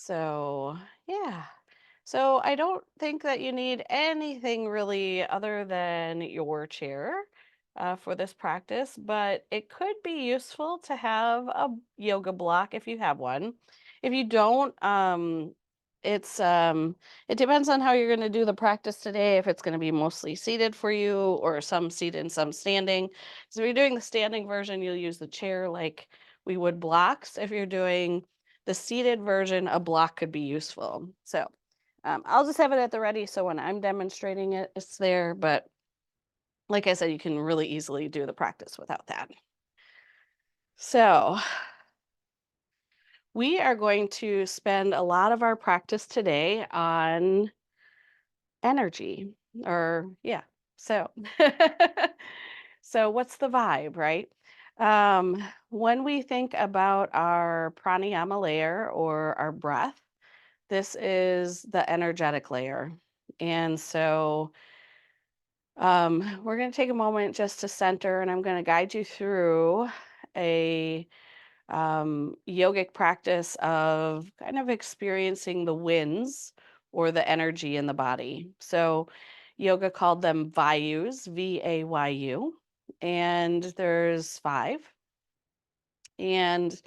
So, yeah. So, I don't think that you need anything really other than your chair for this practice, but it could be useful to have a yoga block if you have one. If you don't, it depends on how you're going to do the practice today. If it's going to be mostly seated for you, or some seated and some standing. So, if you're doing the standing version, you'll use the chair like we would blocks. If you're doing the seated version, a block could be useful. So I'll just have it at the ready so when I'm demonstrating it, it's there. But like I said, you can really easily do the practice without that. So we are going to spend a lot of our practice today on energy, or yeah. So, so what's the vibe, right? When we think about our pranayama layer or our breath, this is the energetic layer. And so we're going to take a moment just to center, and I'm going to guide you through a yogic practice of kind of experiencing the winds or the energy in the body. So, yoga called them Vayus, Vayu, and there's five. And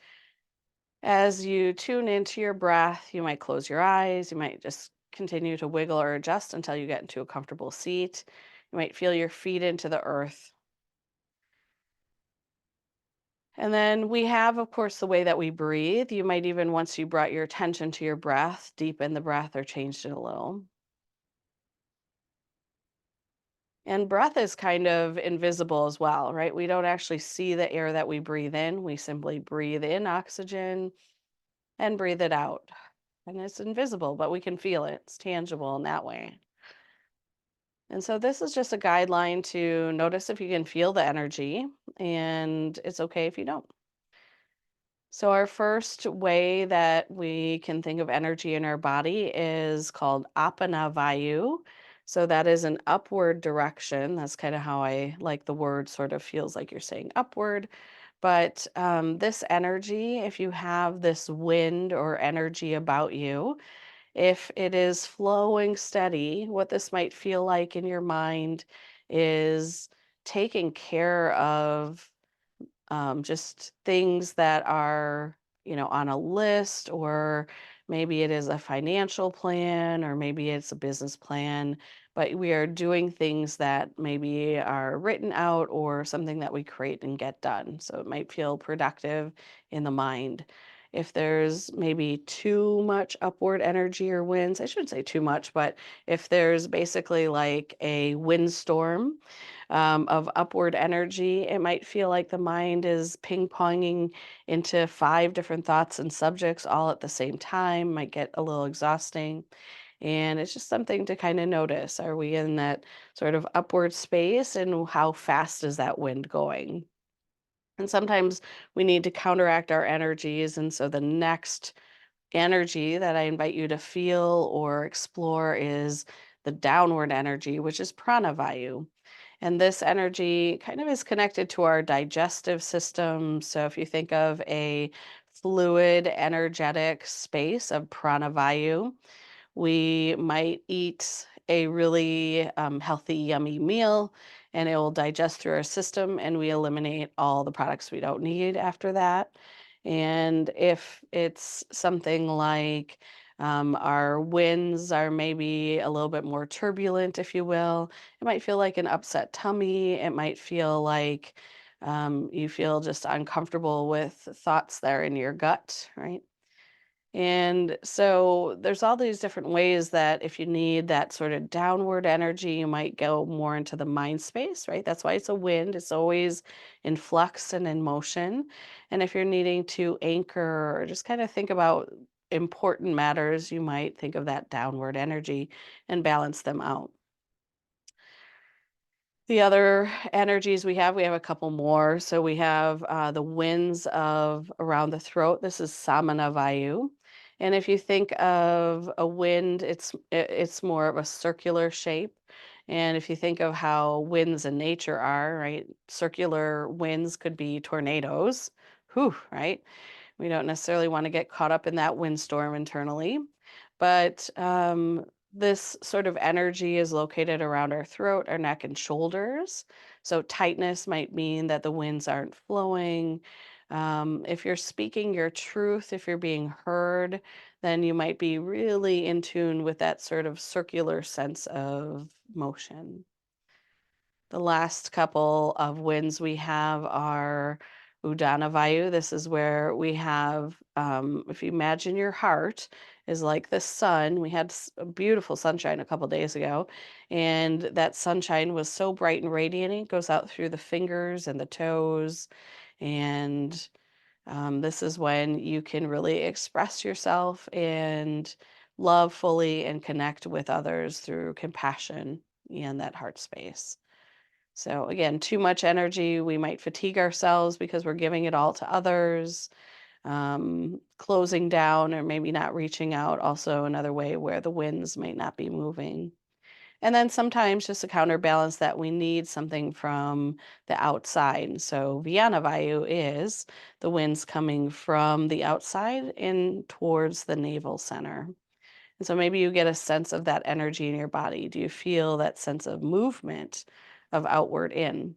as you tune into your breath, you might close your eyes, you might just continue to wiggle or adjust until you get into a comfortable seat. You might feel your feet into the earth. And then we have, of course, the way that we breathe. You might even, once you brought your attention to your breath, deepen the breath or changed it a little. And breath is kind of invisible as well, right? We don't actually see the air that we breathe in. We simply breathe in oxygen and breathe it out. And it's invisible, but we can feel it. It's tangible in that way. And so this is just a guideline to notice if you can feel the energy, and it's okay if you don't. So, our first way that we can think of energy in our body is called apana vayu. So, that is an upward direction. That's kind of how I like the word, sort of feels like you're saying upward. But this energy, if you have this wind or energy about you, if it is flowing steady, what this might feel like in your mind is taking care of just things that are, on a list, or maybe it is a financial plan, or maybe it's a business plan, but we are doing things that maybe are written out or something that we create and get done. So it might feel productive in the mind. If there's maybe too much upward energy or winds, I shouldn't say too much, but if there's basically like a windstorm, of upward energy, it might feel like the mind is ping ponging into five different thoughts and subjects all at the same time, might get a little exhausting. And it's just something to kind of notice. Are we in that sort of upward space, and how fast is that wind going? And sometimes we need to counteract our energies. And so the next energy that I invite you to feel or explore is the downward energy, which is pranavayu. And this energy kind of is connected to our digestive system. So if you think of a fluid, energetic space of pranavayu, we might eat a really healthy, yummy meal, and it will digest through our system, and we eliminate all the products we don't need after that. And if it's something like our winds are maybe a little bit more turbulent, if you will, it might feel like an upset tummy. It might feel like you feel just uncomfortable with thoughts that are in your gut, right? And so there's all these different ways that if you need that sort of downward energy, you might go more into the mind space, right? That's why it's a wind. It's always in flux and in motion. And if you're needing to anchor or just kind of think about important matters, you might think of that downward energy and balance them out. The other energies we have a couple more. So we have the winds of around the throat. This is Samana Vayu. And if you think of a wind, it's more of a circular shape. And if you think of how winds in nature are, right? Circular winds could be tornadoes. Whew, right? We don't necessarily want to get caught up in that windstorm internally. But this sort of energy is located around our throat, our neck, and shoulders. So tightness might mean that the winds aren't flowing. If you're speaking your truth, if you're being heard, then you might be really in tune with that sort of circular sense of motion. The last couple of wins we have are Udana Vayu. This is where we have, if you imagine your heart is like the sun. We had a beautiful sunshine a couple days ago, and that sunshine was so bright and radiant. It goes out through the fingers and the toes. And this is when you can really express yourself and love fully and connect with others through compassion and that heart space. So again, too much energy, we might fatigue ourselves because we're giving it all to others. Closing down or maybe not reaching out, also another way where the winds might not be moving. And then sometimes just to counterbalance that, we need something from the outside. So Vyana Vayu is the winds coming from the outside in towards the navel center. And so maybe you get a sense of that energy in your body. Do you feel that sense of movement of outward in?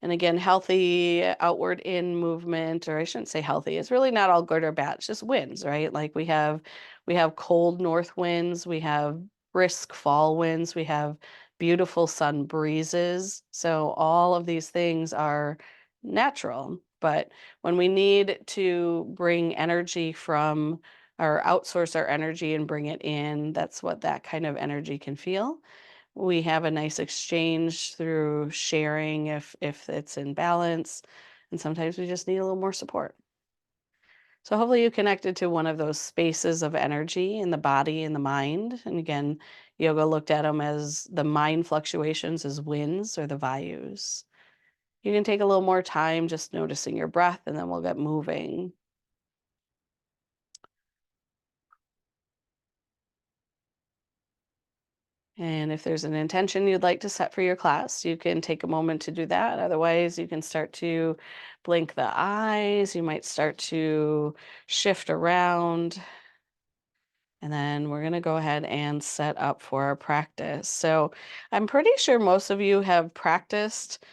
And again, healthy outward in movement, or I shouldn't say healthy, it's really not all good or bad. It's just winds, right? Like we have cold north winds, we have brisk fall winds, we have beautiful sun breezes. So all of these things are natural. But when we need to bring energy from or outsource our energy and bring it in, that's what that kind of energy can feel. We have a nice exchange through sharing if it's in balance, and sometimes we just need a little more support. So hopefully you connected to one of those spaces of energy in the body and the mind. And again, yoga looked at them as the mind fluctuations as winds or the vayus. You can take a little more time just noticing your breath, and then we'll get moving. And if there's an intention you'd like to set for your class, you can take a moment to do that. Otherwise, you can start to blink the eyes. You might start to shift around. And then we're going to go ahead and set up for our practice. So I'm pretty sure most of you have practiced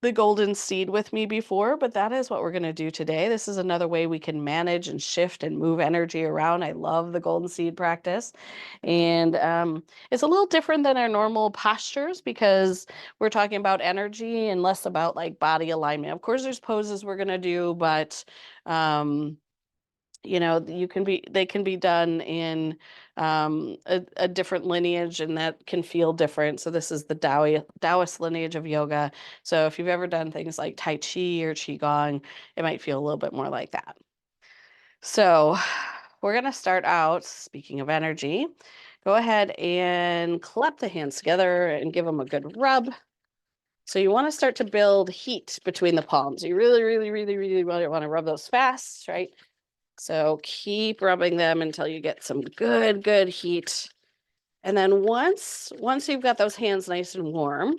the golden seed with me before, but that is what we're going to do today. This is another way we can manage and shift and move energy around. I love the golden seed practice. And it's a little different than our normal postures because we're talking about energy and less about like body alignment. Of course, there's poses we're going to do, but um, they can be done in a different lineage, and that can feel different. So this is the Taoist lineage of yoga. So if you've ever done things like Tai Chi or Qigong, it might feel a little bit more like that. So we're going to start out, speaking of energy, go ahead and clap the hands together and give them a good rub. So you want to start to build heat between the palms. You really, really, really, really want to rub those fast, right? So keep rubbing them until you get some good heat. And then once you've got those hands nice and warm,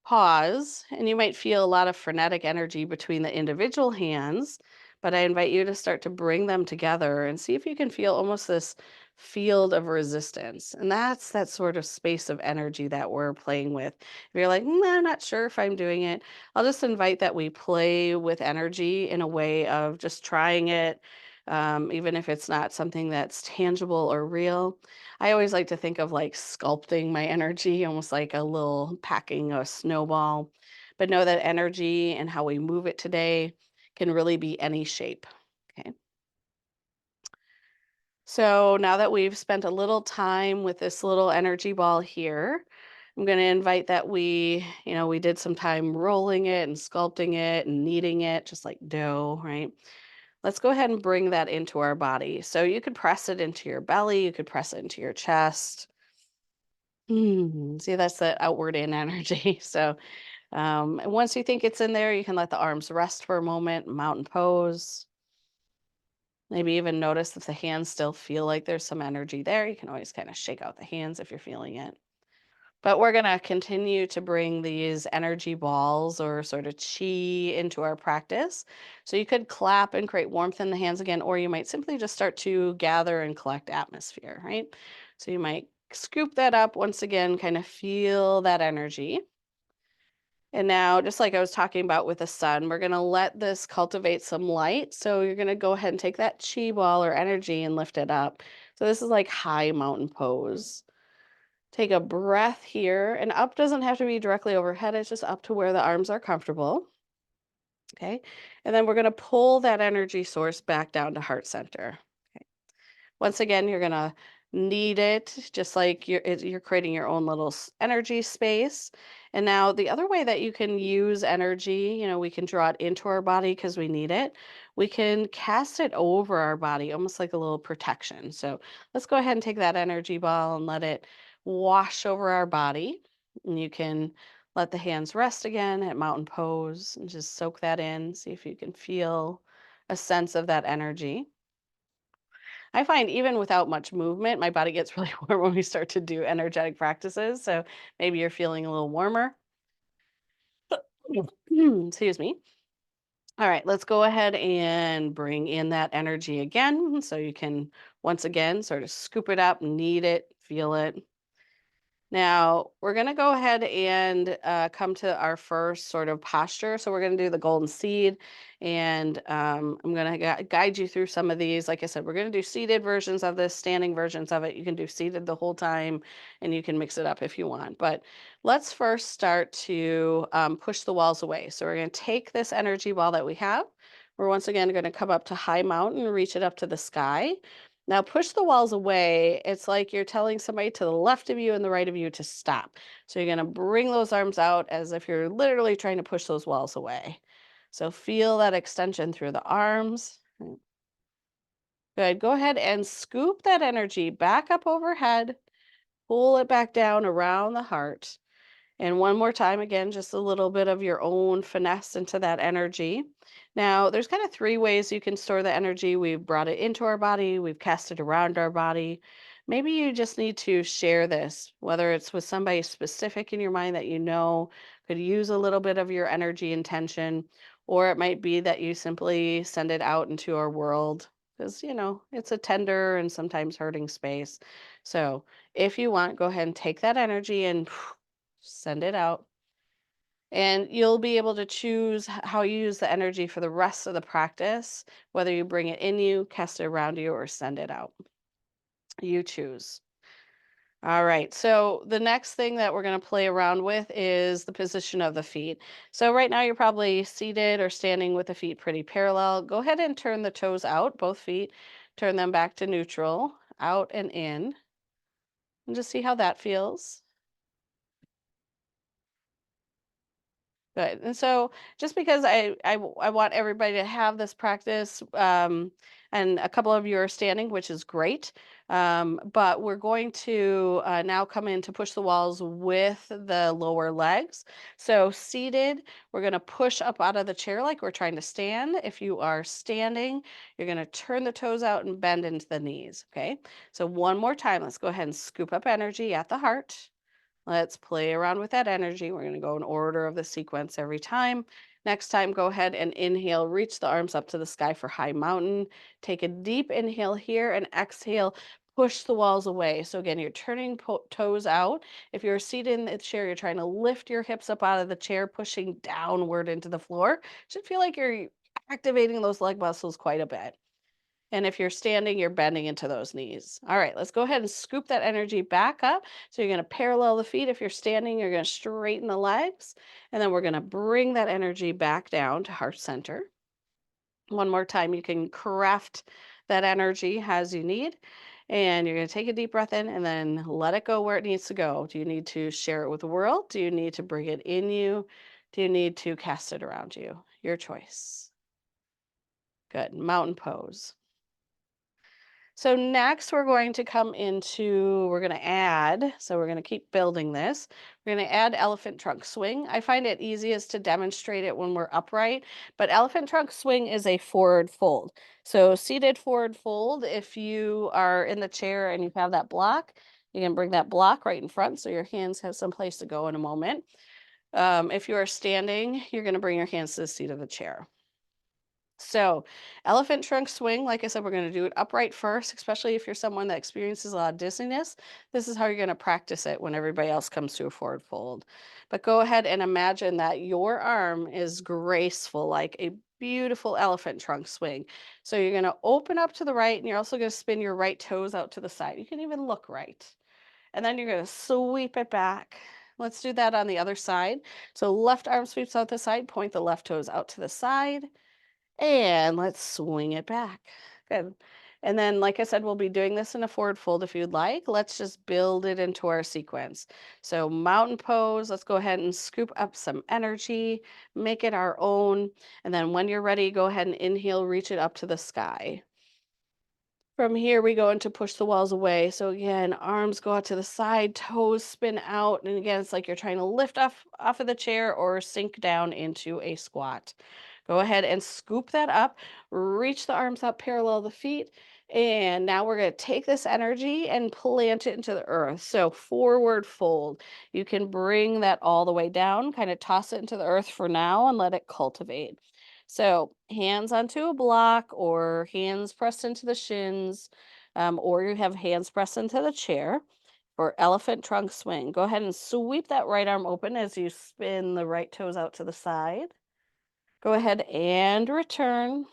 pause, and you might feel a lot of frenetic energy between the individual hands, but I invite you to start to bring them together and see if you can feel almost this field of resistance. And that's that sort of space of energy that we're playing with. If you're like, I'm not sure if I'm doing it, I'll just invite that we play with energy in a way of just trying it, even if it's not something that's tangible or real. I always like to think of like sculpting my energy, almost like a little packing a snowball, but know that energy and how we move it today can really be any shape. Okay. So now that we've spent a little time with this little energy ball here, I'm going to invite that we did some time rolling it and sculpting it and kneading it, just like dough, right? Let's go ahead and bring that into our body. So you could press it into your belly, you could press it into your chest. See, that's that outward in energy. So and once you think it's in there, you can let the arms rest for a moment, mountain pose. Maybe even notice if the hands still feel like there's some energy there. You can always kind of shake out the hands if you're feeling it. But we're going to continue to bring these energy balls or sort of chi into our practice. So you could clap and create warmth in the hands again, or you might simply just start to gather and collect atmosphere, right? So you might scoop that up once again, kind of feel that energy. And now, just like I was talking about with the sun, we're going to let this cultivate some light. So you're going to go ahead and take that chi ball or energy and lift it up. So this is like high mountain pose. Take a breath here, and up doesn't have to be directly overhead, it's just up to where the arms are comfortable. Okay. And then we're going to pull that energy source back down to heart center. Okay. Once again, you're going to knead it just like you're creating your own little energy space. And now the other way that you can use energy, we can draw it into our body because we need it. We can cast it over our body, almost like a little protection. So let's go ahead and take that energy ball and let it wash over our body. And you can let the hands rest again at mountain pose and just soak that in. See if you can feel a sense of that energy. I find even without much movement, my body gets really warm when we start to do energetic practices. So maybe you're feeling a little warmer. Excuse me. All right, let's go ahead and bring in that energy again. So you can once again sort of scoop it up, knead it, feel it. Now, we're going to go ahead and come to our first sort of posture. So we're going to do the golden seed, and I'm going to guide you through some of these. Like I said, we're going to do seated versions of this, standing versions of it. You can do seated the whole time, and you can mix it up if you want. But let's first start to push the walls away. So we're going to take this energy ball that we have. We're once again going to come up to high mountain, reach it up to the sky. Now push the walls away. It's like you're telling somebody to the left of you and the right of you to stop. So you're going to bring those arms out as if you're literally trying to push those walls away. So feel that extension through the arms. Good. Go ahead and scoop that energy back up overhead. Pull it back down around the heart. And one more time, again, just a little bit of your own finesse into that energy. Now, there's kind of three ways you can store the energy. We've brought it into our body, we've cast it around our body. Maybe you just need to share this, whether it's with somebody specific in your mind that you know could use a little bit of your energy and tension, or it might be that you simply send it out into our world because, it's a tender and sometimes hurting space. So, if you want, go ahead and take that energy and send it out. And you'll be able to choose how you use the energy for the rest of the practice, whether you bring it in you, cast it around you, or send it out. You choose. All right. So the next thing that we're going to play around with is the position of the feet. So right now you're probably seated or standing with the feet pretty parallel. Go ahead and turn the toes out, both feet. Turn them back to neutral, out and in, and just see how that feels. Good. And so just because I want everybody to have this practice, and a couple of you are standing, which is great. But we're going to now come in to push the walls with the lower legs. So seated, we're going to push up out of the chair like we're trying to stand. If you are standing, you're going to turn the toes out and bend into the knees. Okay. So one more time, let's go ahead and scoop up energy at the heart. Let's play around with that energy. We're going to go in order of the sequence every time. Next time, go ahead and inhale, reach the arms up to the sky for high mountain. Take a deep inhale here and exhale, push the walls away. So again, you're turning toes out. If you're seated in the chair, you're trying to lift your hips up out of the chair, pushing downward into the floor. Should feel like you're activating those leg muscles quite a bit. And if you're standing, you're bending into those knees. All right, let's go ahead and scoop that energy back up. So you're going to parallel the feet. If you're standing, you're going to straighten the legs. And then we're going to bring that energy back down to heart center. One more time, you can craft that energy as you need. And you're going to take a deep breath in and then let it go where it needs to go. Do you need to share it with the world? Do you need to bring it in you? Do you need to cast it around you? Your choice. Good. Mountain pose. So next we're going to come into, we're going to add, so we're going to keep building this. We're going to add elephant trunk swing. I find it easiest to demonstrate it when we're upright, but elephant trunk swing is a forward fold. So seated forward fold, if you are in the chair and you have that block, You can bring that block right in front so your hands have some place to go in a moment. If you are standing, you're going to bring your hands to the seat of the chair. So, elephant trunk swing, like I said, we're going to do it upright first, especially if you're someone that experiences a lot of dizziness. This is how you're going to practice it when everybody else comes to a forward fold. But go ahead and imagine that your arm is graceful, like a beautiful elephant trunk swing. So, you're going to open up to the right, and you're also going to spin your right toes out to the side. You can even look right. And then you're going to sweep it back. Let's do that on the other side. So, left arm sweeps out the side, point the left toes out to the side. And let's swing it back. Good. And then, like I said, we'll be doing this in a forward fold if you'd like. Let's just build it into our sequence. So, mountain pose, let's go ahead and scoop up some energy, make it our own. And then, when you're ready, go ahead and inhale, reach it up to the sky. From here, we go into push the walls away. So again, arms go out to the side, toes spin out. And again, it's like you're trying to lift off of the chair or sink down into a squat. Go ahead and scoop that up, reach the arms up, parallel the feet. And now we're going to take this energy and plant it into the earth. So forward fold. You can bring that all the way down, kind of toss it into the earth for now and let it cultivate. So hands onto a block or hands pressed into the shins, or you have hands pressed into the chair for elephant trunk swing. Go ahead and sweep that right arm open as you spin the right toes out to the side. Go ahead and return.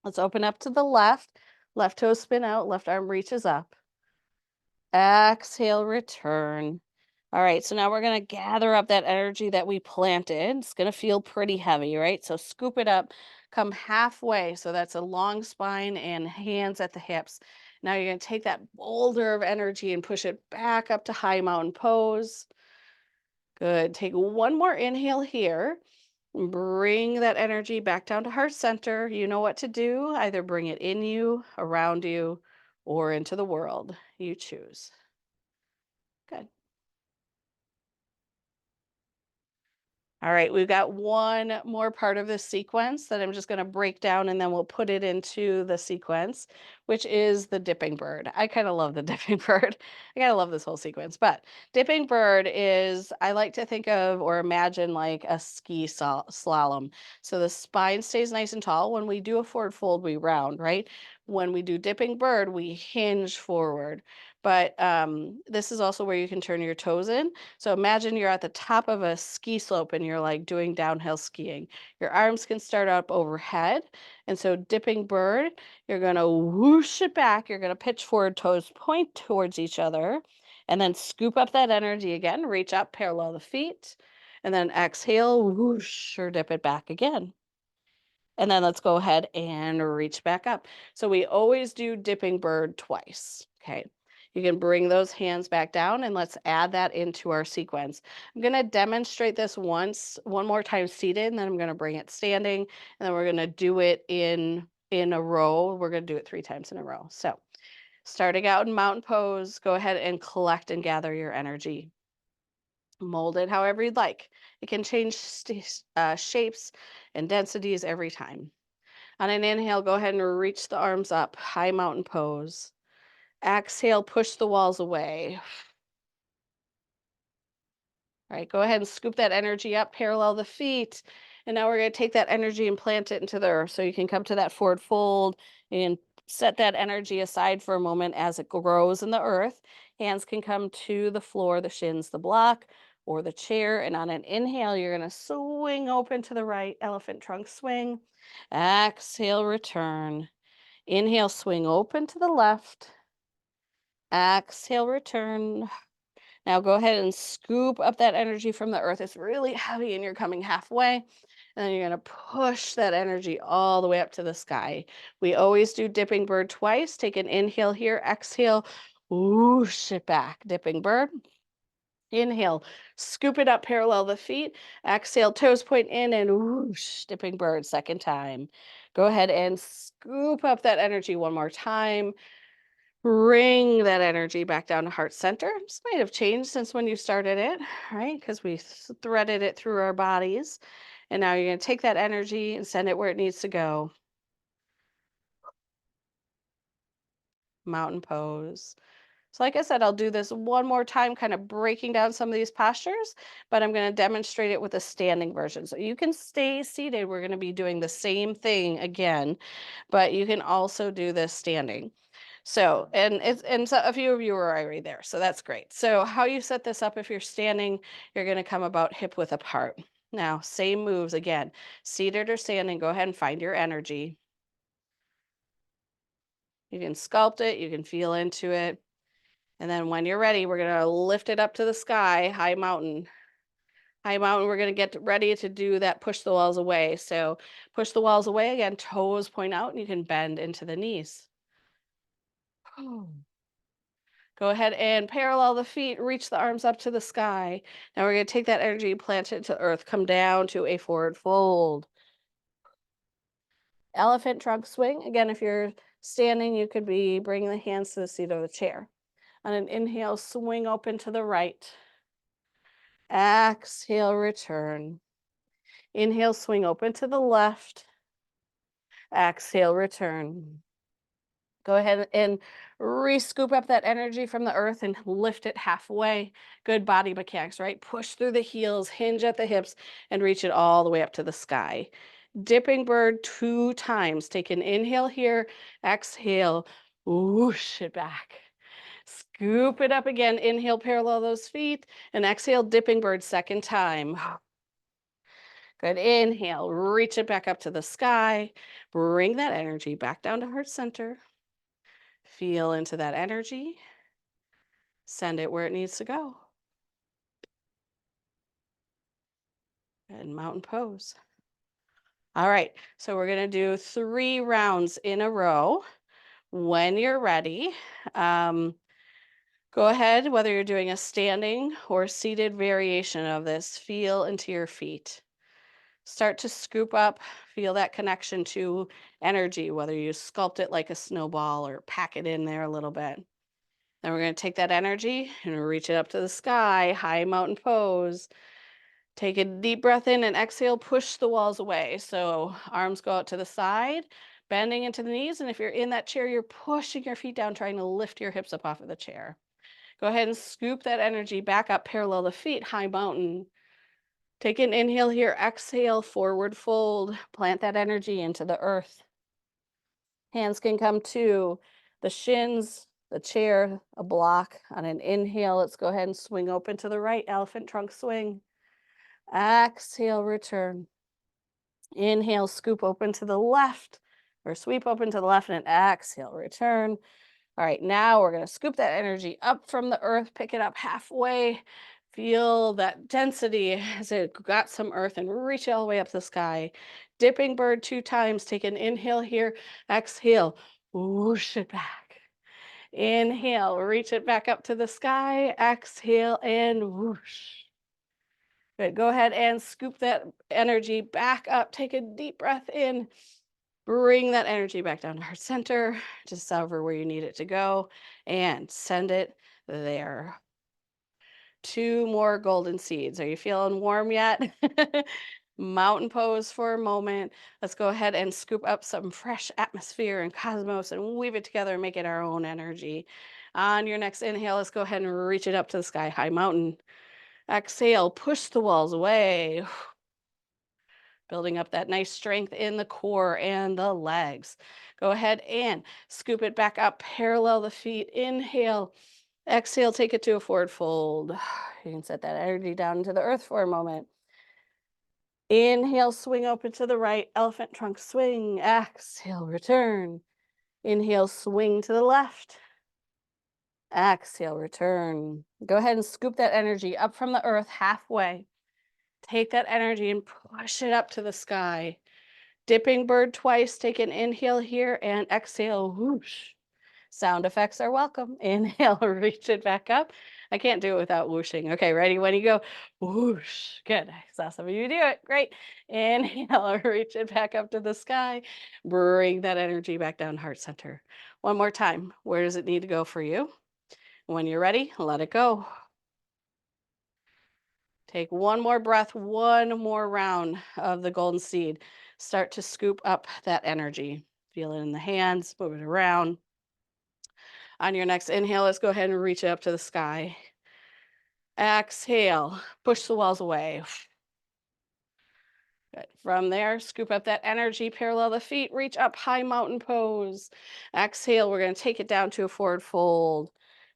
Let's open up to the left. Left toe spin out, left arm reaches up. Exhale, return. All right, so now we're going to gather up that energy that we planted. It's going to feel pretty heavy, right? So scoop it up, come halfway. So that's a long spine and hands at the hips. Now you're going to take that boulder of energy and push it back up to high mountain pose. Good. Take one more inhale here. Bring that energy back down to heart center. You know what to do. Either bring it in you, around you, or into the world. You choose. Good. All right, we've got one more part of this sequence that I'm just going to break down and then we'll put it into the sequence, which is the dipping bird. I kind of love the dipping bird. I kind of love this whole sequence, but dipping bird is, I like to think of or imagine like a ski slalom. So the spine stays nice and tall. When we do a forward fold, we round, right? When we do dipping bird, we hinge forward. But this is also where you can turn your toes in. So imagine you're at the top of a ski slope and you're like doing downhill skiing. Your arms can start up overhead. And so dipping bird, you're going to whoosh it back. You're going to pitch forward, toes point towards each other. And then scoop up that energy again. Reach up, parallel the feet. And then exhale, whoosh, or dip it back again. And then let's go ahead and reach back up. So we always do dipping bird twice. Okay. You can bring those hands back down and let's add that into our sequence. I'm going to demonstrate this one more time seated, and then I'm going to bring it standing, and then we're going to do it in a row. We're going to do it 3 times in a row. So starting out in mountain pose, go ahead and collect and gather your energy. Mold it however you'd like. It can change shapes and densities every time. On an inhale, go ahead and reach the arms up, high mountain pose. Exhale, push the walls away. All right, go ahead and scoop that energy up, parallel the feet. And now we're going to take that energy and plant it into the earth. So you can come to that forward fold and set that energy aside for a moment as it grows in the earth. Hands can come to the floor, the shins, the block, or the chair. And on an inhale, you're going to swing open to the right, elephant trunk swing. Exhale, return. Inhale, swing open to the left. Exhale, return. Now go ahead and scoop up that energy from the earth. It's really heavy and you're coming halfway. And then you're going to push that energy all the way up to the sky. We always do dipping bird twice. Take an inhale here, exhale, whoosh it back. Dipping bird. Inhale, scoop it up, parallel the feet. Exhale, toes point in and whoosh, dipping bird. Second time. Go ahead and scoop up that energy one more time. Bring that energy back down to heart center. This might have changed since when you started it, right? Because we threaded it through our bodies. And now you're going to take that energy and send it where it needs to go. Mountain pose. So, like I said, I'll do this one more time, kind of breaking down some of these postures, but I'm going to demonstrate it with a standing version. So, you can stay seated. We're going to be doing the same thing again, but you can also do this standing. So, and so a few of you are already there, so that's great. So, how you set this up if you're standing, you're going to come about hip width apart. Now, same moves again, seated or standing. Go ahead and find your energy. You can sculpt it, you can feel into it. And then when you're ready, we're going to lift it up to the sky, high mountain. High mountain, we're going to get ready to do that push the walls away. So push the walls away again, toes point out, and you can bend into the knees. Go ahead and parallel the feet, reach the arms up to the sky. Now we're going to take that energy, plant it to earth, come down to a forward fold. Elephant trunk swing. Again, if you're standing, you could be bringing the hands to the seat of the chair. On an inhale, swing open to the right. Exhale, return. Inhale, swing open to the left. Exhale, return. Go ahead and re-scoop up that energy from the earth and lift it halfway. Good body mechanics, right? Push through the heels, hinge at the hips, and reach it all the way up to the sky. Dipping bird 2 times. Take an inhale here, exhale, whoosh it back. Scoop it up again. Inhale, parallel those feet, and exhale, dipping bird second time. Good. Inhale, reach it back up to the sky. Bring that energy back down to heart center. Feel into that energy. Send it where it needs to go. And mountain pose. All right. So we're going to do 3 rounds in a row. When you're ready, go ahead, whether you're doing a standing or seated variation of this, feel into your feet. Start to scoop up, feel that connection to energy, whether you sculpt it like a snowball or pack it in there a little bit. Then we're going to take that energy and reach it up to the sky, high mountain pose. Take a deep breath in and exhale, push the walls away. So arms go out to the side, bending into the knees. And if you're in that chair, you're pushing your feet down, trying to lift your hips up off of the chair. Go ahead and scoop that energy back up, parallel the feet, high mountain. Take an inhale here, exhale, forward fold. Plant that energy into the earth. Hands can come to the shins, the chair, a block. On an inhale, let's go ahead and swing open to the right, elephant trunk swing. Exhale, return. Inhale, scoop open to the left or sweep open to the left and exhale, return. All right, now we're going to scoop that energy up from the earth, pick it up halfway. Feel that density as it got some earth and reach all the way up the sky. Dipping bird 2 times. Take an inhale here, exhale, whoosh it back. Inhale, reach it back up to the sky. Exhale and whoosh. Good. Go ahead and scoop that energy back up. Take a deep breath in. Bring that energy back down to heart center. Just hover where you need it to go and send it there. 2 more golden seeds. Are you feeling warm yet? Mountain pose for a moment. Let's go ahead and scoop up some fresh atmosphere and cosmos and weave it together and make it our own energy. On your next inhale, let's go ahead and reach it up to the sky, high mountain. Exhale, push the walls away. Building up that nice strength in the core and the legs. Go ahead and scoop it back up, parallel the feet. Inhale, exhale, take it to a forward fold. You can set that energy down into the earth for a moment. Inhale, swing open to the right, elephant trunk swing. Exhale, return. Inhale, swing to the left. Exhale, return. Go ahead and scoop that energy up from the earth halfway. Take that energy and push it up to the sky. Dipping bird twice. Take an inhale here and exhale. Whoosh. Sound effects are welcome. Inhale, reach it back up. I can't do it without whooshing. Okay, ready? When you go, whoosh. Good. I saw some of you do it. Great. Inhale, reach it back up to the sky. Bring that energy back down heart center. One more time. Where does it need to go for you? When you're ready, let it go. Take one more breath, one more round of the golden seed. Start to scoop up that energy. Feel it in the hands, move it around. On your next inhale, let's go ahead and reach it up to the sky. Exhale, push the walls away. Good. From there, scoop up that energy, parallel the feet, reach up, high mountain pose. Exhale, we're going to take it down to a forward fold.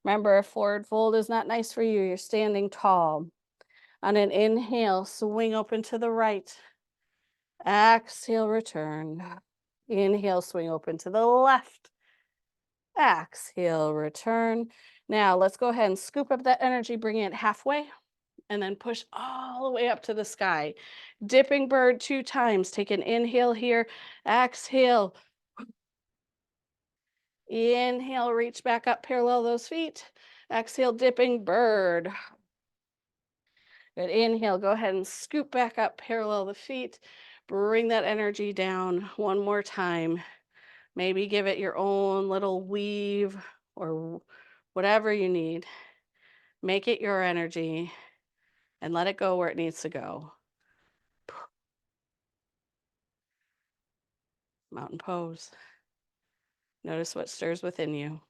Remember, a forward fold is not nice for you. You're standing tall. On an inhale, swing open to the right. Exhale, return. Inhale, swing open to the left. Exhale, return. Now, let's go ahead and scoop up that energy, bring it halfway, and then push all the way up to the sky. Dipping bird 2 times. Take an inhale here. Exhale. Inhale, reach back up, parallel those feet. Exhale, dipping bird. Good. Inhale, go ahead and scoop back up, parallel the feet. Bring that energy down one more time. Maybe give it your own little weave or whatever you need. Make it your energy and let it go where it needs to go. Mountain pose. Notice what stirs within you.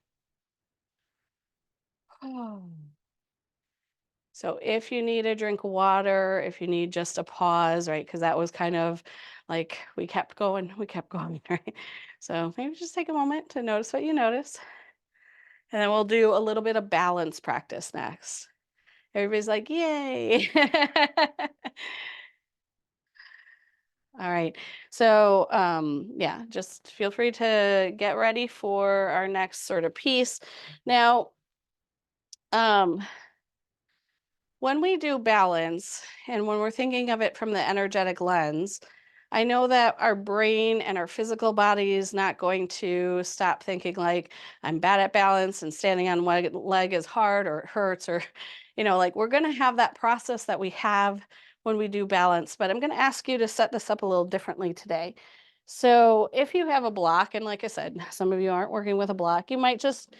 Oh. So if you need a drink of water, if you need just a pause, right? Because that was kind of like we kept going, right? So maybe just take a moment to notice what you notice. And then we'll do a little bit of balance practice next. Everybody's like, yay. All right. So yeah, just feel free to get ready for our next sort of piece. Now, um, when we do balance and when we're thinking of it from the energetic lens, I know that our brain and our physical body is not going to stop thinking like I'm bad at balance and standing on one leg is hard or it hurts or like we're going to have that process that we have when we do balance, but I'm going to ask you to set this up a little differently today. So, if you have a block and like I said, some of you aren't working with a block, you might just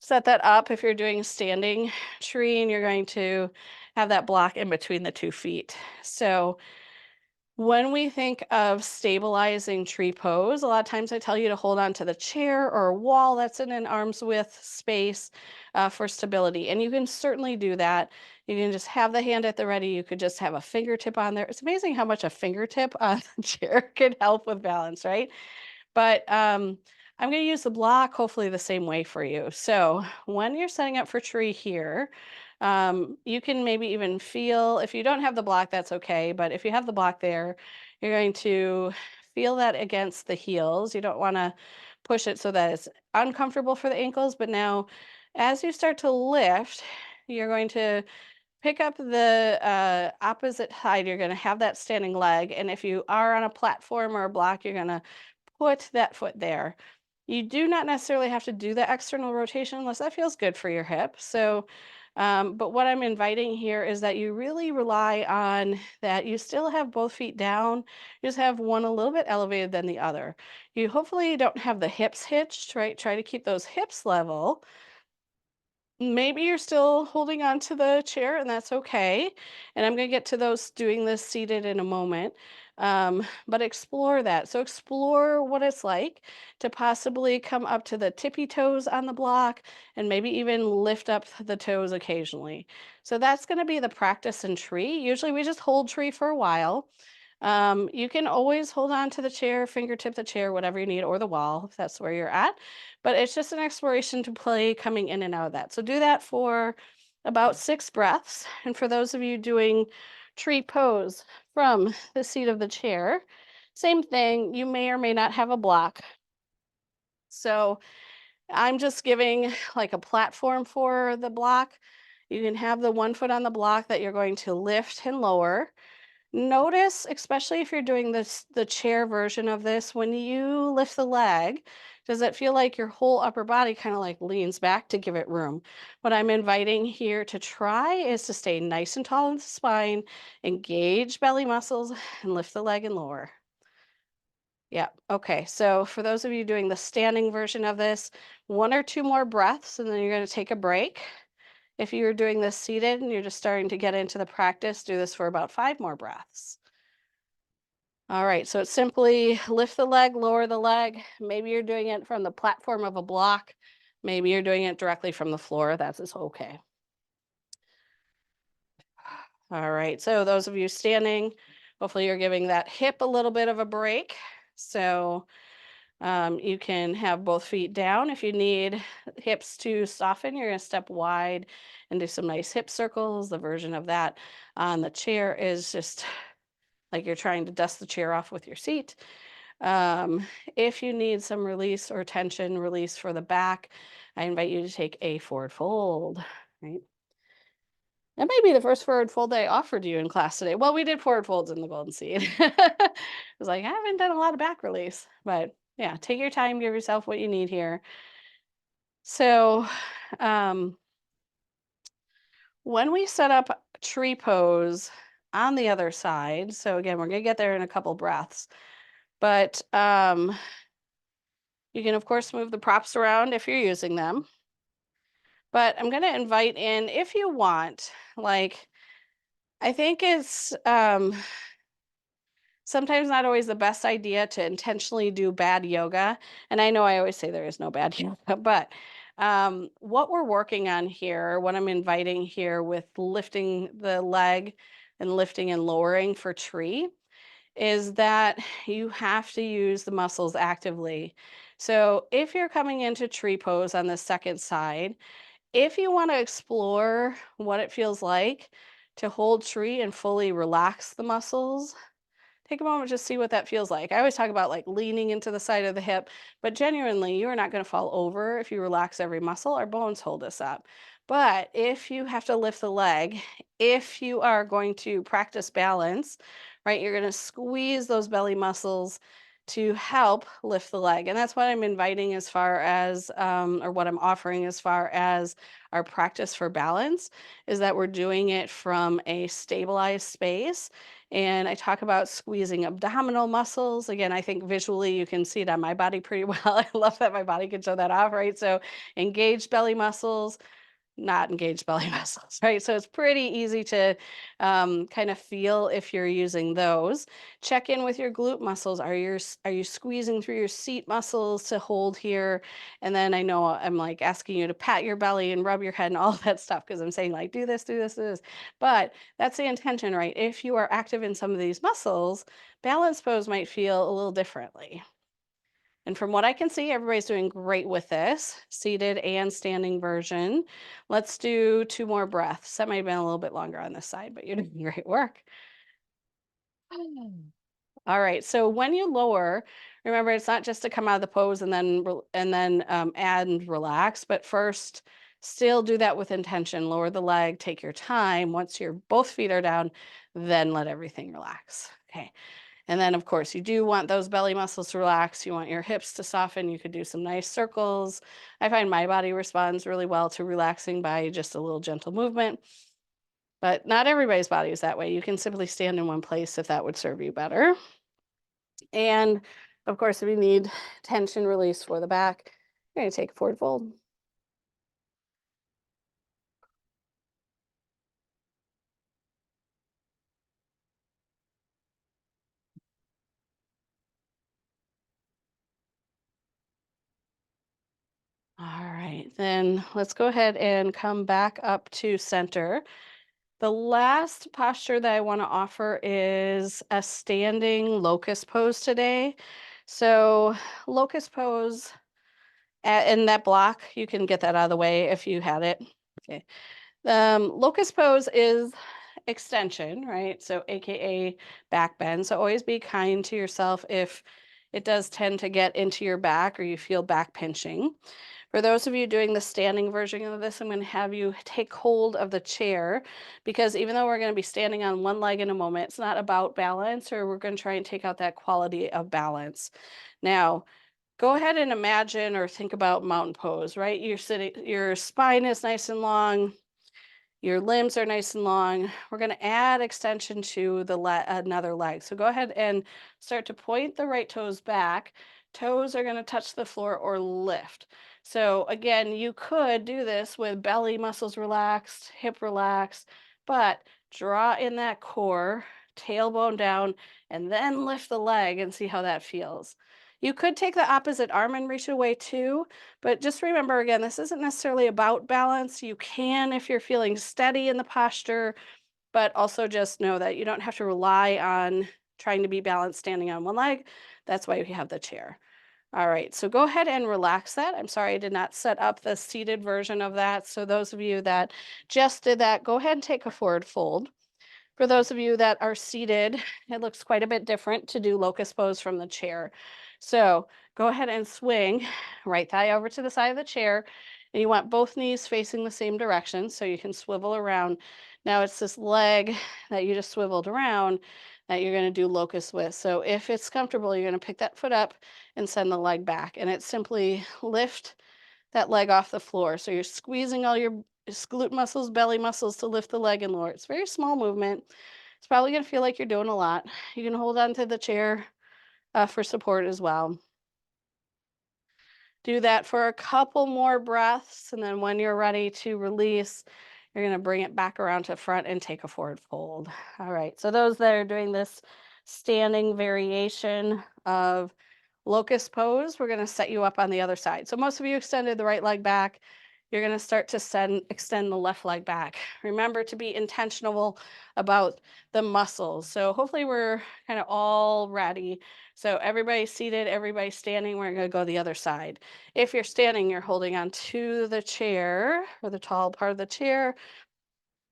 set that up if you're doing a standing tree and you're going to have that block in between the 2 feet. So when we think of stabilizing tree pose, a lot of times I tell you to hold on to the chair or a wall that's in an arm's width space for stability. And you can certainly do that. You can just have the hand at the ready. You could just have a fingertip on there. It's amazing how much a fingertip on the chair can help with balance, right? But I'm going to use the block hopefully the same way for you. So when you're setting up for tree here, you can maybe even feel, if you don't have the block, that's okay. But if you have the block there, you're going to feel that against the heels. You don't want to push it so that it's uncomfortable for the ankles. But now, as you start to lift, you're going to pick up the opposite side. You're going to have that standing leg. And if you are on a platform or a block, you're going to put that foot there. You do not necessarily have to do the external rotation unless that feels good for your hip. So, but what I'm inviting here is that you really rely on that you still have both feet down, you just have one a little bit elevated than the other. You hopefully don't have the hips hitched, right? Try to keep those hips level. Maybe you're still holding on to the chair, and that's okay. And I'm going to get to those doing this seated in a moment. But explore that. So, explore what it's like to possibly come up to the tippy toes on the block and maybe even lift up the toes occasionally. So, that's going to be the practice in tree. Usually, we just hold tree for a while. You can always hold on to the chair, fingertip the chair, whatever you need, or the wall if that's where you're at. But it's just an exploration to play coming in and out of that. So do that for about 6 breaths. And for those of you doing tree pose from the seat of the chair, same thing. You may or may not have a block. So I'm just giving like a platform for the block. You can have the 1 foot on the block that you're going to lift and lower. Notice, especially if you're doing the chair version of this, when you lift the leg, does it feel like your whole upper body kind of like leans back to give it room? What I'm inviting here to try is to stay nice and tall in the spine, engage belly muscles, and lift the leg and lower. Yeah. Okay. So for those of you doing the standing version of this, 1 or 2 more breaths, and then you're going to take a break. If you're doing this seated and you're just starting to get into the practice, do this for about 5 more breaths. All right, so it's simply lift the leg, lower the leg. Maybe you're doing it from the platform of a block. Maybe you're doing it directly from the floor. That's just okay. All right. So, those of you standing, hopefully you're giving that hip a little bit of a break. So, you can have both feet down. If you need hips to soften, you're going to step wide and do some nice hip circles. The version of that on the chair is just like you're trying to dust the chair off with your seat. Um, if you need some release or tension release for the back, I invite you to take a forward fold. Right. That may be the first forward fold I offered you in class today. Well, we did forward folds in the Golden Seed. I was like, I haven't done a lot of back release, but yeah, take your time, give yourself what you need here. So, um, when we set up tree pose on the other side, so again, we're gonna get there in a couple breaths, but you can of course move the props around if you're using them. But I'm gonna invite in, if you want, like I think it's sometimes not always the best idea to intentionally do bad yoga. And I know I always say there is no bad yoga, but what we're working on here, what I'm inviting here with lifting the leg and lifting and lowering for tree, is that you have to use the muscles actively. So if you're coming into tree pose on the second side, if you want to explore what it feels like to hold tree and fully relax the muscles, take a moment, just see what that feels like. I always talk about like leaning into the side of the hip, but genuinely, you are not going to fall over if you relax every muscle. Our bones hold us up. But if you have to lift the leg, if you are going to practice balance, right, you're going to squeeze those belly muscles to help lift the leg. And that's what I'm inviting as far as, or what I'm offering as far as our practice for balance, is that we're doing it from a stabilized space, and I talk about squeezing abdominal muscles. Again, I think visually you can see it on my body pretty well. I love that my body can show that off, right? So engaged belly muscles, not engaged belly muscles, right? So it's pretty easy to kind of feel if you're using those. Check in with your glute muscles. Are you squeezing through your seat muscles to hold here? And then I know I'm like asking you to pat your belly and rub your head and all of that stuff because I'm saying like do this, do this, do this. But that's the intention, right? If you are active in some of these muscles, balance pose might feel a little differently. And from what I can see, everybody's doing great with this seated and standing version. Let's do two more breaths. That might have been a little bit longer on this side, but you're doing great work. All right. So when you lower, remember it's not just to come out of the pose and then add and relax, but first still do that with intention. Lower the leg, take your time. Once your both feet are down, then let everything relax. Okay. And then, of course, you do want those belly muscles to relax. You want your hips to soften. You could do some nice circles. I find my body responds really well to relaxing by just a little gentle movement. But not everybody's body is that way. You can simply stand in one place if that would serve you better. And of course, if you need tension release for the back, you're going to take a forward fold. All right, then let's go ahead and come back up to center. The last posture that I want to offer is a standing locust pose today. So, locust pose in that block, you can get that out of the way if you had it. Okay. Locust pose is extension, right? So, AKA back bend. So, always be kind to yourself if it does tend to get into your back or you feel back pinching. For those of you doing the standing version of this, I'm going to have you take hold of the chair because even though we're going to be standing on one leg in a moment, it's not about balance, or we're going to try and take out that quality of balance. Now, go ahead and imagine or think about mountain pose, right? You're sitting, your spine is nice and long, your limbs are nice and long. We're going to add extension to the another leg. So go ahead and start to point the right toes back. Toes are going to touch the floor or lift. So again, you could do this with belly muscles relaxed, hip relaxed, but draw in that core, tailbone down, and then lift the leg and see how that feels. You could take the opposite arm and reach away too, but just remember again, this isn't necessarily about balance. You can if you're feeling steady in the posture, but also just know that you don't have to rely on trying to be balanced standing on one leg. That's why we have the chair. All right, so go ahead and relax that. I'm sorry I did not set up the seated version of that. So those of you that just did that, go ahead and take a forward fold. For those of you that are seated, it looks quite a bit different to do locust pose from the chair. So go ahead and swing right thigh over to the side of the chair. And you want both knees facing the same direction so you can swivel around. Now it's this leg that you just swiveled around that you're going to do locust with. So if it's comfortable, you're going to pick that foot up and send the leg back. And it's simply lift that leg off the floor. So you're squeezing all your glute muscles, belly muscles to lift the leg and lower. It's a very small movement. It's probably going to feel like you're doing a lot. You can hold on to the chair for support as well. Do that for a couple more breaths. And then when you're ready to release, you're going to bring it back around to front and take a forward fold. All right. So those that are doing this standing variation of locust pose, we're going to set you up on the other side. So most of you extended the right leg back. You're going to start to extend the left leg back. Remember to be intentional about the muscles. So hopefully we're kind of all ready. So everybody's seated, everybody's standing. We're going to go the other side. If you're standing, you're holding on to the chair or the tall part of the chair,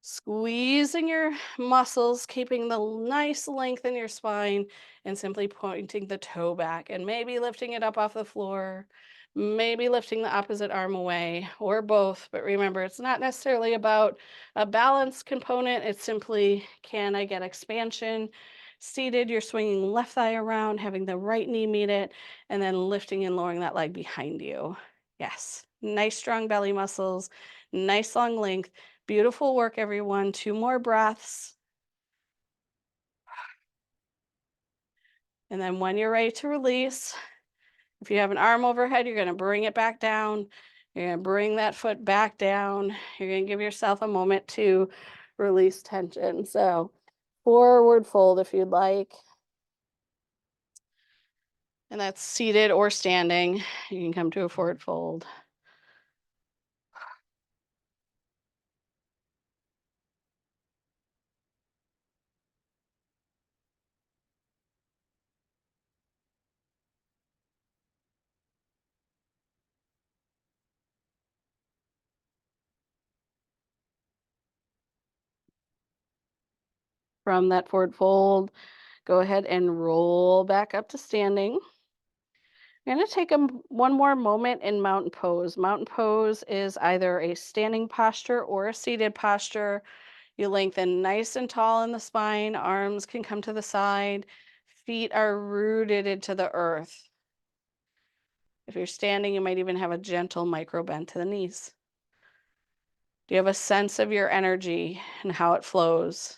squeezing your muscles, keeping the nice length in your spine, and simply pointing the toe back and maybe lifting it up off the floor, maybe lifting the opposite arm away, or both. But remember, it's not necessarily about a balance component. It's simply, can I get expansion? Seated, you're swinging left thigh around, having the right knee meet it, and then lifting and lowering that leg behind you. Yes, nice strong belly muscles, nice long length. Beautiful work, everyone. 2 more breaths. And then when you're ready to release, if you have an arm overhead, you're going to bring it back down. You're going to bring that foot back down. You're going to give yourself a moment to release tension. So forward fold if you'd like. And that's seated or standing. You can come to a forward fold. From that forward fold, go ahead and roll back up to standing. I'm going to take one more moment in mountain pose. Mountain pose is either a standing posture or a seated posture. You lengthen nice and tall in the spine, arms can come to the side, feet are rooted into the earth. If you're standing, you might even have a gentle micro bend to the knees. Do you have a sense of your energy and how it flows?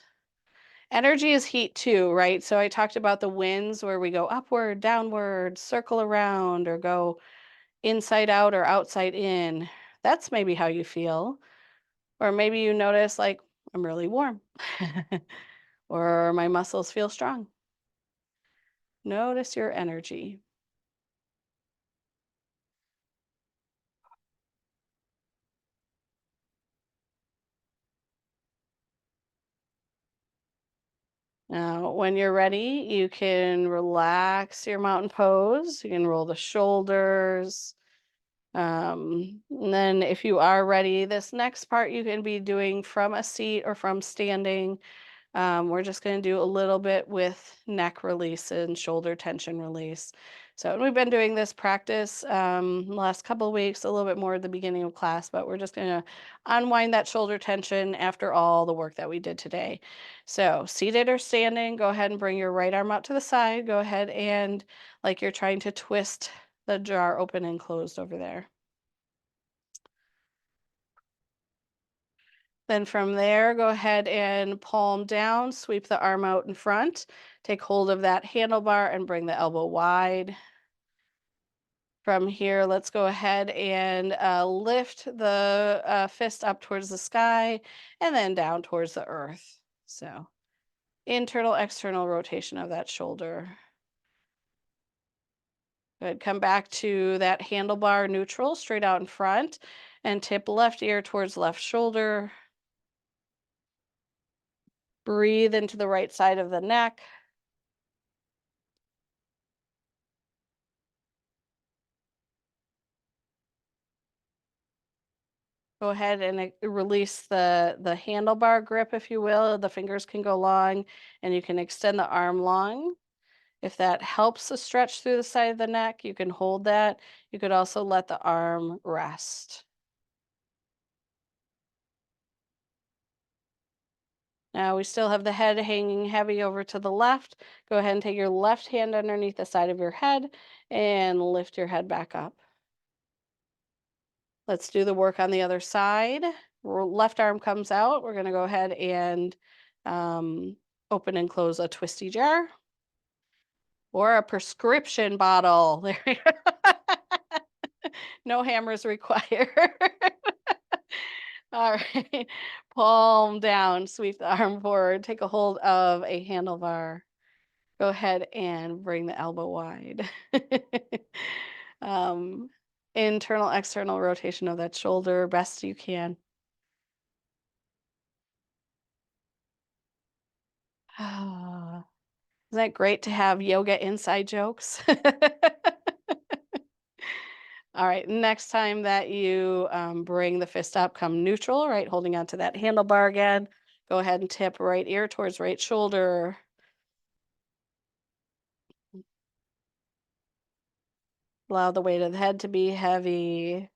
Energy is heat too, right? So I talked about the winds where we go upward, downward, circle around, or go inside out or outside in. That's maybe how you feel. Or maybe you notice, like, I'm really warm, or my muscles feel strong. Notice your energy. Now, when you're ready, you can relax your mountain pose. You can roll the shoulders. And then, if you are ready, this next part you can be doing from a seat or from standing. We're just going to do a little bit with neck release and shoulder tension release. So we've been doing this practice the last couple of weeks, a little bit more at the beginning of class, but we're just going to unwind that shoulder tension after all the work that we did today. So seated or standing, go ahead and bring your right arm out to the side. Go ahead and like you're trying to twist the jar open and closed over there. Then from there, go ahead and palm down, sweep the arm out in front, take hold of that handlebar and bring the elbow wide. From here, let's go ahead and lift the fist up towards the sky and then down towards the earth. So internal, external rotation of that shoulder. Good. Come back to that handlebar neutral, straight out in front, and tip left ear towards left shoulder. Breathe into the right side of the neck. Go ahead and release the handlebar grip, if you will. The fingers can go long, and you can extend the arm long. If that helps to stretch through the side of the neck, you can hold that. You could also let the arm rest. Now we still have the head hanging heavy over to the left. Go ahead and take your left hand underneath the side of your head and lift your head back up. Let's do the work on the other side. Left arm comes out. We're going to go ahead and um, open and close a twisty jar or a prescription bottle. There you go. No hammers required. All right. Palm down, sweep the arm forward, take a hold of a handlebar. Go ahead and bring the elbow wide. um, internal, external rotation of that shoulder, best you can. Ah, isn't that great to have yoga inside jokes? All right, next time that you bring the fist up, come neutral, right? Holding onto that handlebar again. Go ahead and tip right ear towards right shoulder. Allow the weight of the head to be heavy.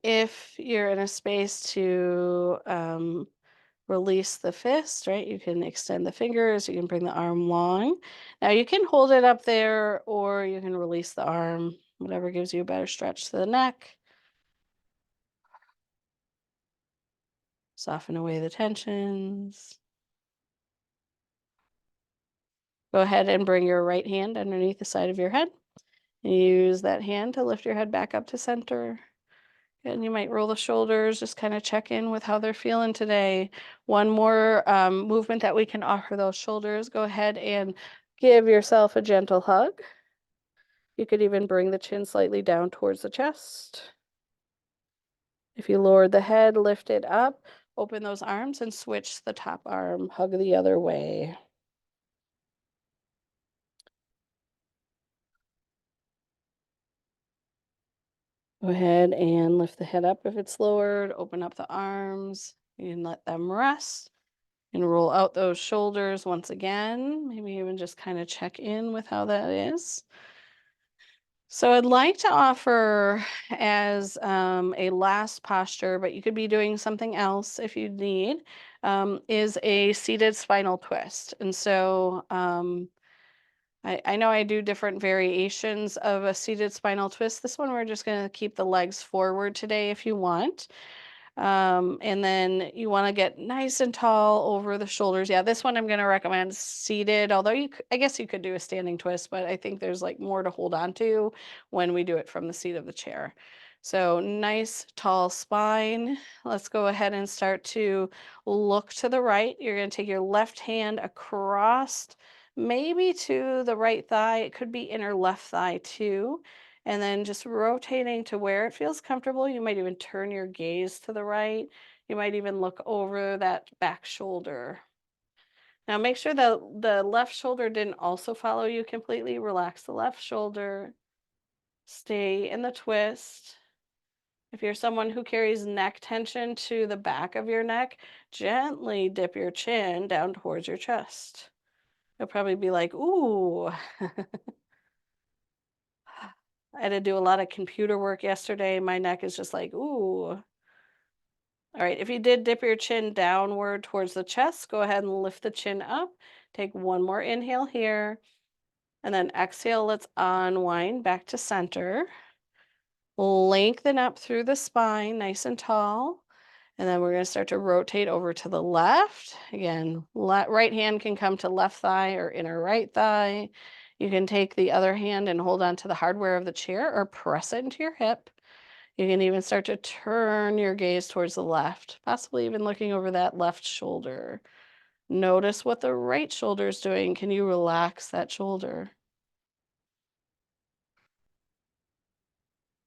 If you're in a space to release the fist, right, you can extend the fingers, you can bring the arm long. Now you can hold it up there or you can release the arm, whatever gives you a better stretch to the neck. Soften away the tensions. Go ahead and bring your right hand underneath the side of your head. Use that hand to lift your head back up to center. And you might roll the shoulders, just kind of check in with how they're feeling today. One more movement that we can offer those shoulders. Go ahead and give yourself a gentle hug. You could even bring the chin slightly down towards the chest. If you lowered the head, lift it up, open those arms and switch the top arm, hug the other way. Go ahead and lift the head up if it's lowered, open up the arms and let them rest. And roll out those shoulders once again. Maybe even just kind of check in with how that is. So I'd like to offer as a last posture, but you could be doing something else if you need, is a seated spinal twist. And so I know I do different variations of a seated spinal twist. This one, we're just going to keep the legs forward today if you want. And then you want to get nice and tall over the shoulders. Yeah, this one I'm going to recommend seated, although I guess you could do a standing twist, but I think there's like more to hold on to when we do it from the seat of the chair. So nice tall spine. Let's go ahead and start to look to the right. You're going to take your left hand across, maybe to the right thigh. It could be inner left thigh too. And then just rotating to where it feels comfortable. You might even turn your gaze to the right. You might even look over that back shoulder. Now make sure that the left shoulder didn't also follow you completely. Relax the left shoulder. Stay in the twist. If you're someone who carries neck tension to the back of your neck, gently dip your chin down towards your chest. You'll probably be like, ooh. I had to do a lot of computer work yesterday. My neck is just like, ooh. All right, if you did dip your chin downward towards the chest, go ahead and lift the chin up. Take one more inhale here. And then exhale, let's unwind back to center. Lengthen up through the spine, nice and tall. And then we're going to start to rotate over to the left. Again, right hand can come to left thigh or inner right thigh. You can take the other hand and hold on to the hardware of the chair or press it into your hip. You can even start to turn your gaze towards the left, possibly even looking over that left shoulder. Notice what the right shoulder is doing. Can you relax that shoulder?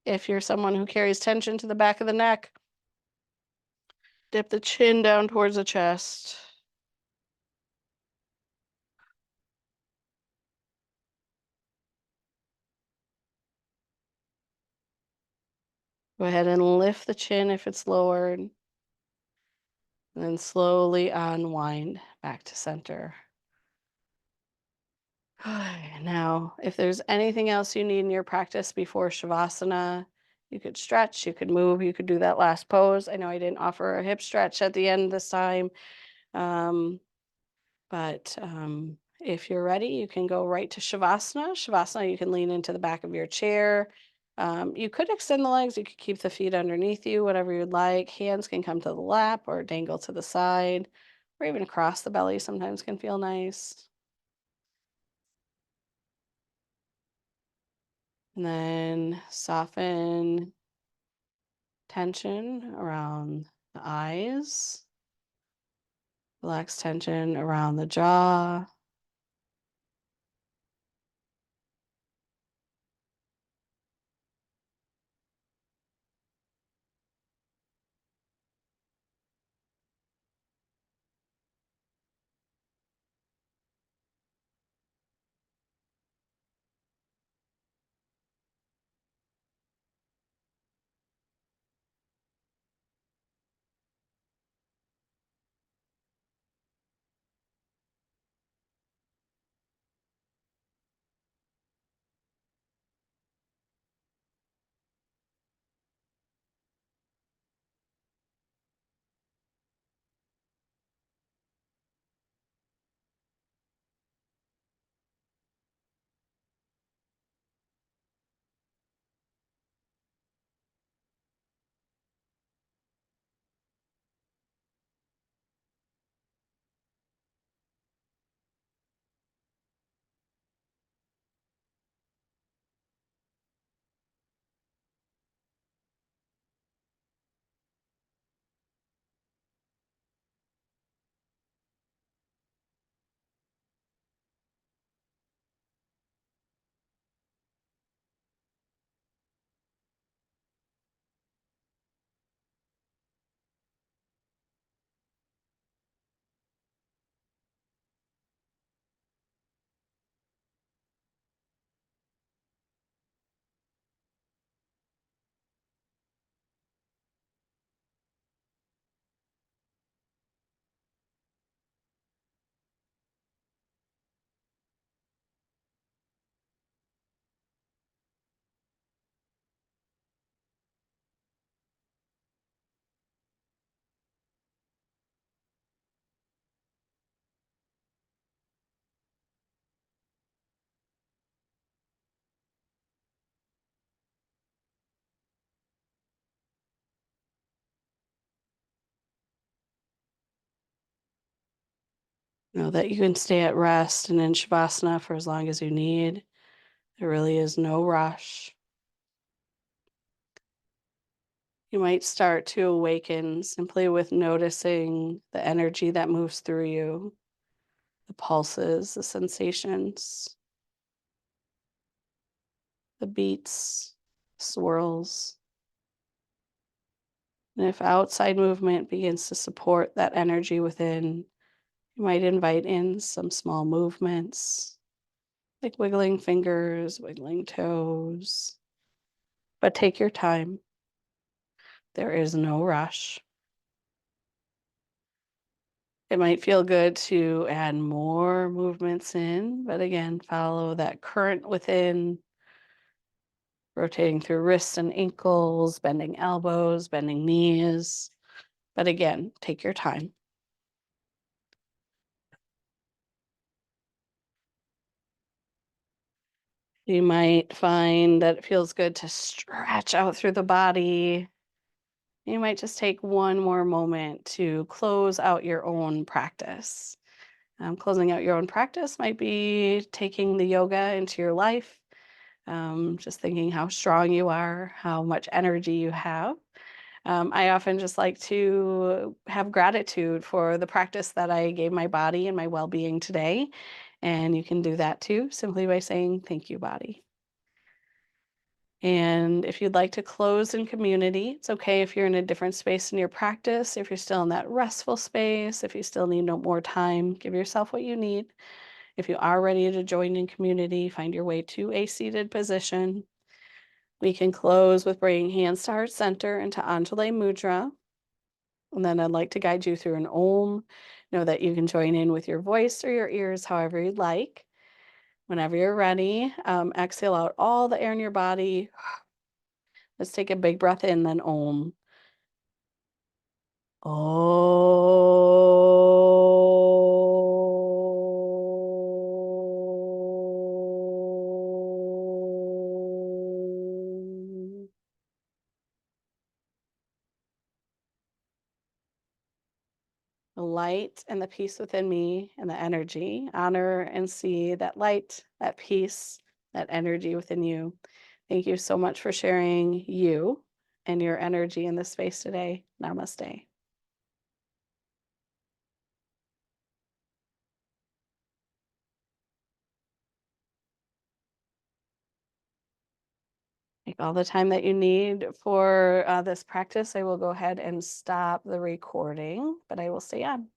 If you're someone who carries tension to the back of the neck, dip the chin down towards the chest. Go ahead and lift the chin if it's lowered, and then slowly unwind back to center. Now, if there's anything else you need in your practice before Shavasana, you could stretch, you could move, you could do that last pose. I know I didn't offer a hip stretch at the end this time, um, but if you're ready, you can go right to Shavasana. Shavasana, you can lean into the back of your chair. You could extend the legs, you could keep the feet underneath you, whatever you'd like. Hands can come to the lap or dangle to the side, or even across the belly sometimes can feel nice. And then soften tension around the eyes, relax tension around the jaw. Know that you can stay at rest and in Shavasana for as long as you need. There really is no rush. You might start to awaken simply with noticing the energy that moves through you, the pulses, the sensations, the beats, swirls. And if outside movement begins to support that energy within, you might invite in some small movements like wiggling fingers, wiggling toes. But take your time. There is no rush. It might feel good to add more movements in, but again, follow that current within, rotating through wrists and ankles, bending elbows, bending knees. But again, take your time. You might find that it feels good to stretch out through the body. You might just take one more moment to close out your own practice. Closing out your own practice might be taking the yoga into your life, just thinking how strong you are, how much energy you have. I often just like to have gratitude for the practice that I gave my body and my well-being today. And you can do that too, simply by saying, "Thank you, body." And if you'd like to close in community, it's okay if you're in a different space in your practice, if you're still in that restful space, if you still need no more time, give yourself what you need. If you are ready to join in community, find your way to a seated position. We can close with bringing hands to heart center into Anjali Mudra. And then I'd like to guide you through an Om. Know that you can join in with your voice or your ears, however you'd like. Whenever you're ready, exhale out all the air in your body. Let's take a big breath in, then Om. Om. The light and the peace within me and the energy. Honor and see that light, that peace, that energy within you. Thank you so much for sharing you and your energy in this space today. Namaste. Take all the time that you need for this practice. I will go ahead and stop the recording, but I will stay on.